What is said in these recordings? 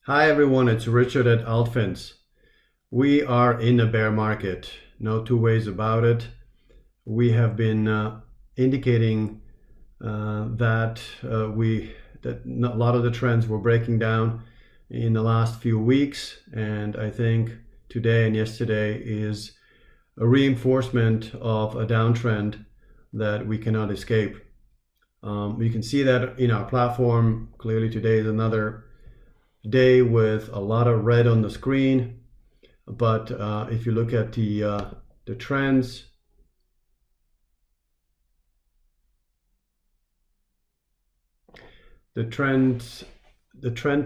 Hi everyone, it's Richard at altFINS. We are in a bear market, no two ways about it. We have been indicating that a lot of the trends were breaking down in the last few weeks, and I think today and yesterday is a reinforcement of a downtrend that we cannot escape. You can see that in our platform. Clearly today is another day with a lot of red on the screen, but if you look at the trends, the trend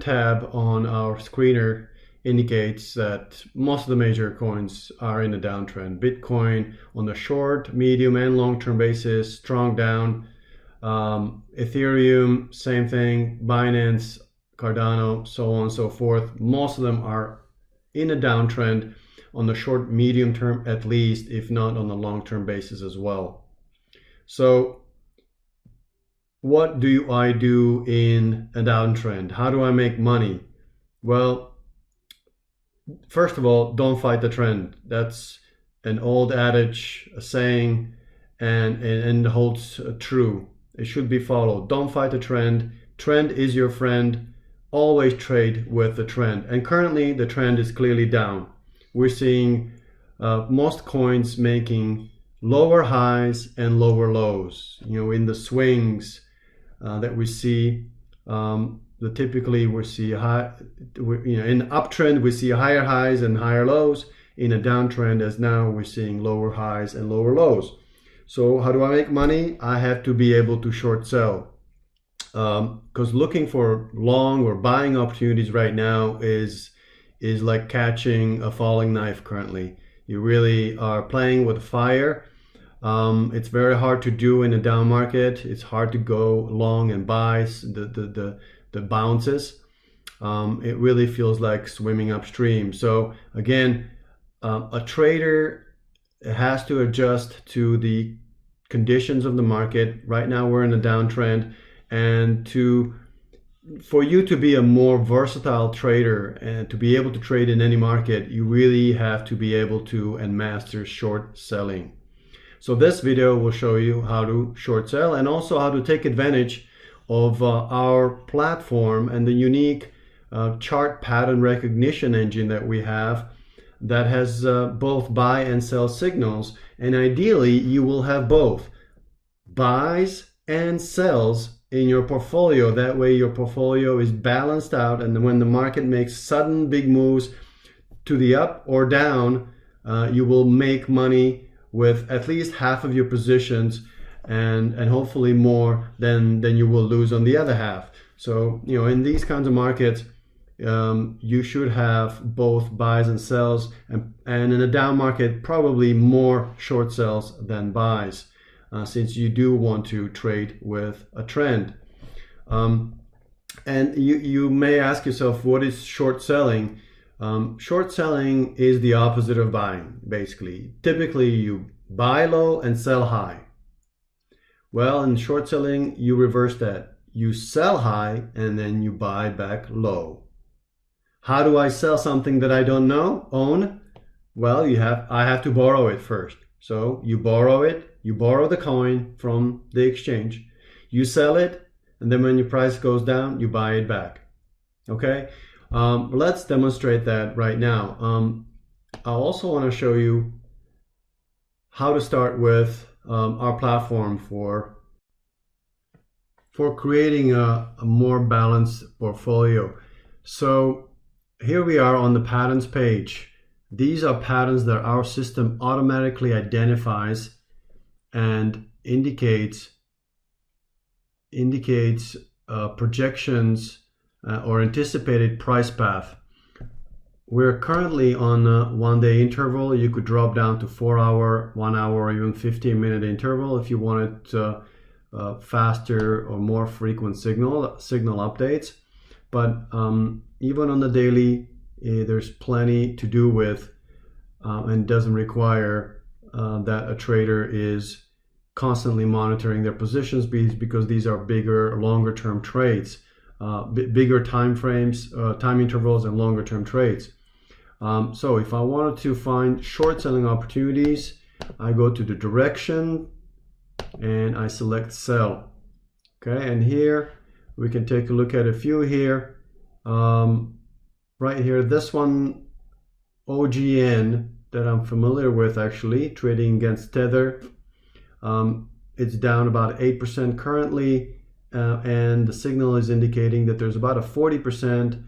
tab on our screener indicates that most of the major coins are in a downtrend. Bitcoin on the short, medium, and long-term basis, strong down. Ethereum, same thing. Binance, Cardano, so on and so forth. Most of them are in a downtrend on the short, medium term at least, if not on the long-term basis as well. So what do I do in a downtrend? How do I make money? Well, first of all, don't fight the trend. That's an old adage, a saying, and holds true. It should be followed. Don't fight the trend. Trend is your friend. Always trade with the trend. And currently the trend is clearly down. We're seeing most coins making lower highs and lower lows. In the swings that we see, typically we see in uptrend we see higher highs and higher lows. In a downtrend, as now we're seeing lower highs and lower lows. So how do I make money? I have to be able to short sell. Because looking for long or buying opportunities right now is like catching a falling knife currently. You really are playing with fire. It's very hard to do in a down market. It's hard to go long and buy the bounces. It really feels like swimming upstream. So again, a trader has to adjust to the conditions of the market. Right now we're in a downtrend. And for you to be a more versatile trader and to be able to trade in any market, you really have to be able to and master short selling. So this video will show you how to short sell and also how to take advantage of our platform and the unique chart pattern recognition engine that we have that has both buy and sell signals. And ideally, you will have both buys and sells in your portfolio. That way your portfolio is balanced out, and when the market makes sudden big moves to the up or down, you will make money with at least half of your positions and hopefully more than you will lose on the other half. So in these kinds of markets, you should have both buys and sells, and in a down market probably more short sells than buys. Since you do want to trade with a trend. And you may ask yourself, what is short selling? Short selling is the opposite of buying, basically. Typically, you buy low and sell high. Well, in short selling, you reverse that. You sell high and then you buy back low. How do I sell something that I don't own? Well, I have to borrow it first. So you borrow it. You borrow the coin from the exchange, you sell it, and then when your price goes down, you buy it back. Okay, let's demonstrate that right now. I also want to show you how to start with our platform for creating a more balanced portfolio. So here we are on the patterns page. These are patterns that our system automatically identifies and indicates projections or anticipated price path. We're currently on a 1-day interval. You could drop down to 4-hour, 1-hour, or even 15-minute interval if you wanted faster or more frequent signal updates. But even on the daily, there's plenty to do with and doesn't require that a trader is constantly monitoring their positions because these are bigger, longer term trades. bigger time frames, time intervals, and longer term trades. So if I wanted to find short selling opportunities, I go to the direction and I select sell. Okay, and here we can take a look at a few here. Right here, this one, OGN, that I'm familiar with, actually trading against Tether. It's down about 8% currently, and the signal is indicating that there's about a 40%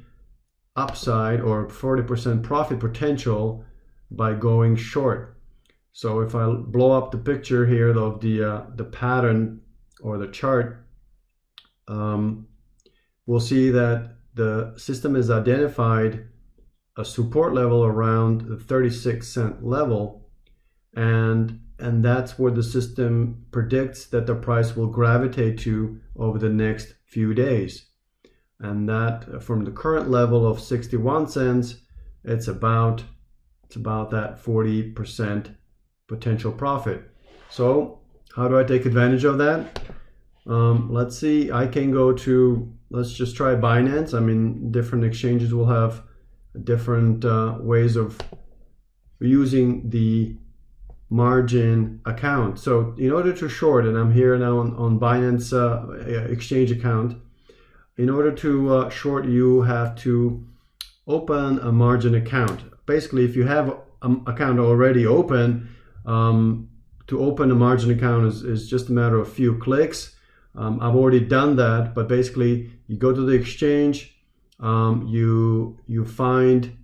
upside or 40% profit potential by going short. So if I blow up the picture here of the pattern or the chart, we'll see that the system has identified a support level around the 36-cent level, and that's where the system predicts that the price will gravitate to over the next few days. And that from the current level of 61 cents, it's about that 40% potential profit. So how do I take advantage of that? Let's see, I can go to, let's just try Binance. I mean, different exchanges will have different ways of using the margin account. So in order to short, and I'm here now on Binance exchange account, in order to short, you have to open a margin account. Basically, if you have an account already open, to open a margin account is just a matter of a few clicks. I've already done that, but basically you go to the exchange, you find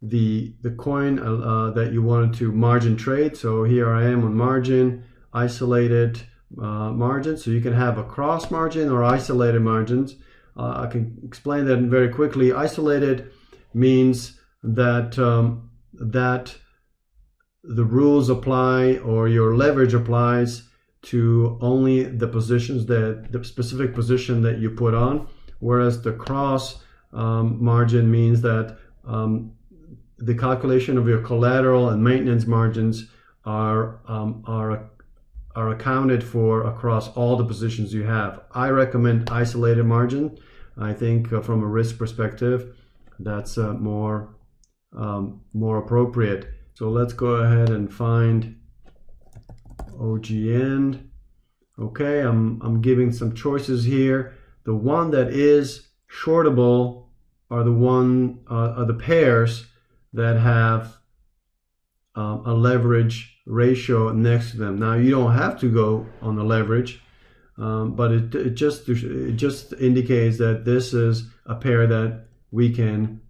the coin that you wanted to margin trade. So here I am on margin, isolated margin. So you can have a cross margin or isolated margins. I can explain that very quickly. Isolated means that that the rules apply, or your leverage applies to only the positions, that the specific position that you put on, whereas the cross margin means that the calculation of your collateral and maintenance margins are accounted for across all the positions you have. I recommend isolated margin. I think from a risk perspective, that's more appropriate. So let's go ahead and find OGN. Okay, I'm giving some choices here. The one that is shortable are the pairs that have a leverage ratio next to them. Now you don't have to go on the leverage, but it just indicates that this is a pair that we can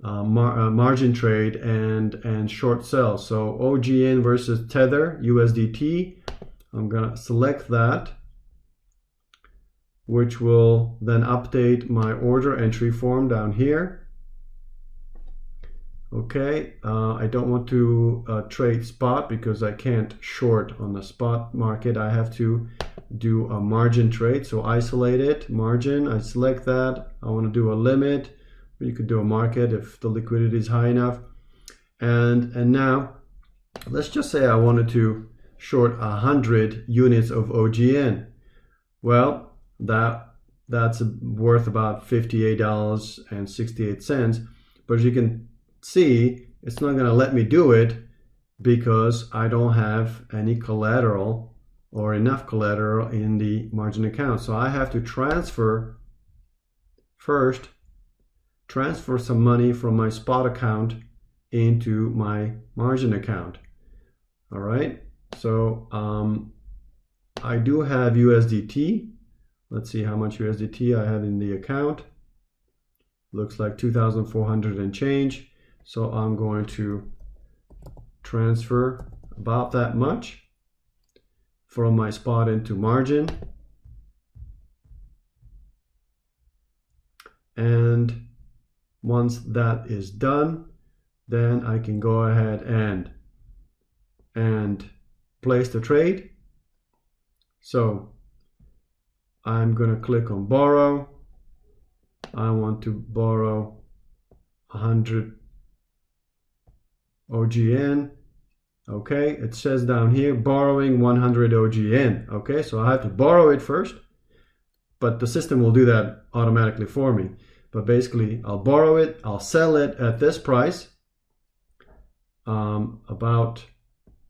margin trade and short sell. So OGN versus Tether USDT, I'm gonna select that, which will then update my order entry form down here. Okay, I don't want to trade spot because I can't short on the spot market. I have to do a margin trade. So isolate it, margin, I select that. I want to do a limit. You could do a market if the liquidity is high enough. And now let's just say I wanted to short 100 units of OGN. Well, that's worth about $58.68. But as you can see, it's not going to let me do it because I don't have any collateral or enough collateral in the margin account. So I have to transfer some money from my spot account into my margin account. All right, so I do have USDT. Let's see how much USDT I have in the account. Looks like 2,400 and change. So I'm going to transfer about that much from my spot into margin. And once that is done, then I can go ahead and place the trade. So I'm going to click on borrow. I want to borrow 100 OGN. Okay, it says down here borrowing 100 OGN. Okay, so I have to borrow it first, but the system will do that automatically for me. But basically, I'll borrow it, I'll sell it at this price. About,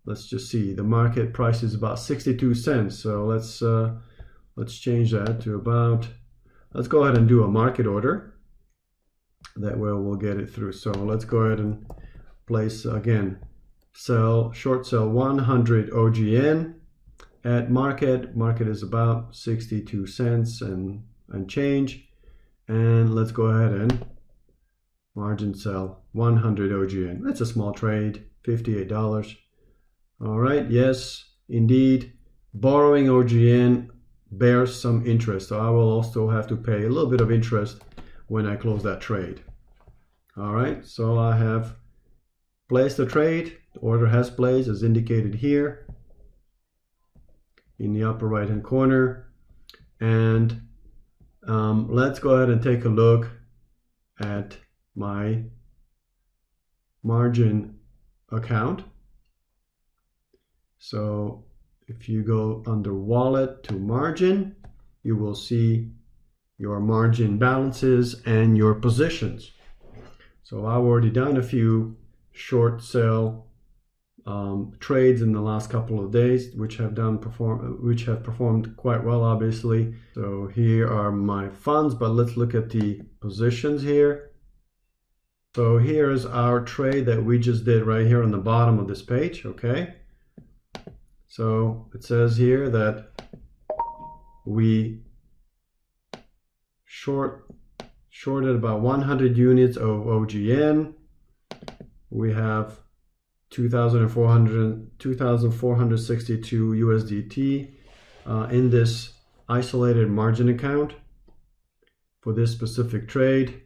let's just see, the market price is about 62 cents. So let's change that to about, let's go ahead and do a market order. That way we'll get it through. So let's go ahead and place again, short sell 100 OGN at market. Market is about 62 cents and change. And let's go ahead and margin sell 100 OGN. That's a small trade, $58. All right, yes, indeed, borrowing OGN bears some interest. So I will also have to pay a little bit of interest when I close that trade. All right, so I have placed the trade. The order has placed as indicated here in the upper right hand corner. And let's go ahead and take a look at my margin account. So if you go under wallet to margin, you will see your margin balances and your positions. So I've already done a few short sell trades in the last couple of days, which have performed quite well, obviously. So here are my funds, but let's look at the positions here. So here's our trade that we just did right here on the bottom of this page. Okay, so it says here that we shorted about 100 units of OGN. We have 2,462 USDT in this isolated margin account for this specific trade.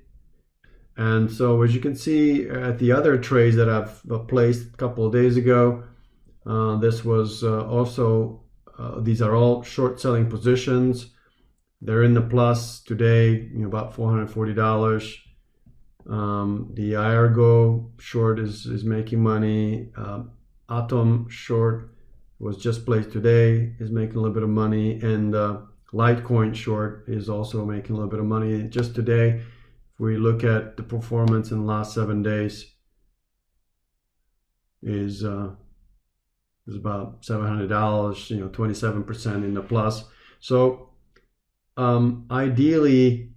And so as you can see at the other trades that I've placed a couple of days ago, this was also, these are all short selling positions. They're in the plus today, about $440. The IRGO short is making money. Atom short was just placed today, is making a little bit of money, and Litecoin short is also making a little bit of money just today. If we look at the performance in the last 7 days, is about $700, 27% in the plus. So ideally,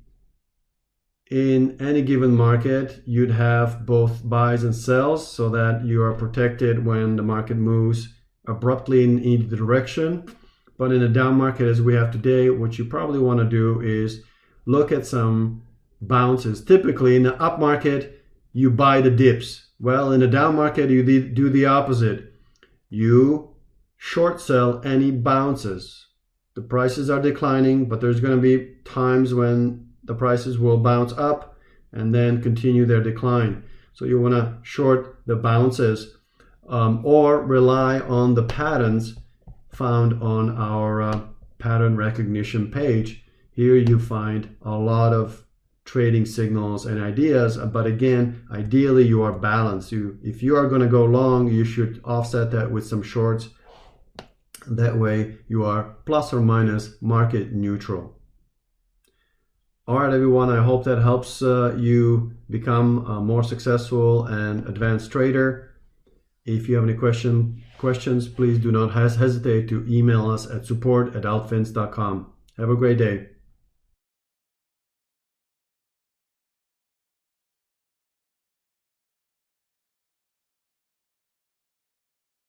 in any given market, you'd have both buys and sells so that you are protected when the market moves abruptly in either direction. But in a down market as we have today, what you probably want to do is look at some bounces. Typically in the up market, you buy the dips. Well, in a down market, you do the opposite. You short sell any bounces. The prices are declining, but there's going to be times when the prices will bounce up and then continue their decline. So you want to short the bounces or rely on the patterns found on our pattern recognition page. Here you find a lot of trading signals and ideas, but again, ideally you are balanced. If you are going to go long, you should offset that with some shorts. That way you are plus or minus market neutral. All right, everyone, I hope that helps you become a more successful and advanced trader. If you have any questions, please do not hesitate to email us at support@altfins.com. Have a great day.